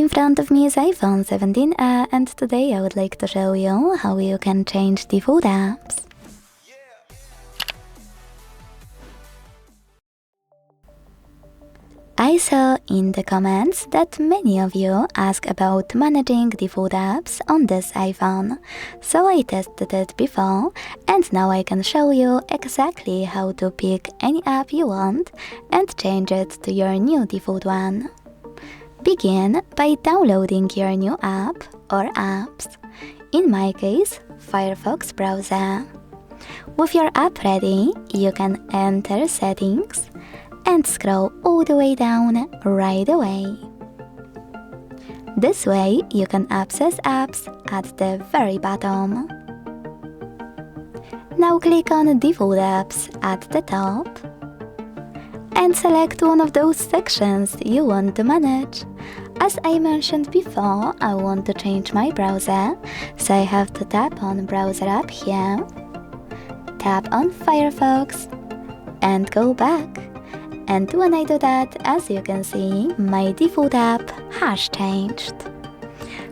In front of me is iPhone 17 and today I would like to show you how you can change default apps. I saw in the comments that many of you ask about managing default apps on this iPhone, so I tested it before and now I can show you exactly how to pick any app you want and change it to your new default one. Begin by downloading your new app or apps, in my case, Firefox browser. With your app ready, you can enter Settings and scroll all the way down right away. This way you can access apps at the very bottom. Now click on Default Apps at the top and select one of those sections you want to manage. As I mentioned before, I want to change my browser, so I have to tap on Browser app here, tap on Firefox and go back. And when I do that, as you can see, my default app has changed.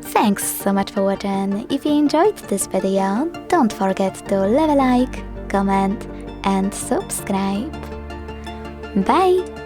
Thanks so much for watching. If you enjoyed this video, don't forget to leave a like, comment and subscribe. Bye!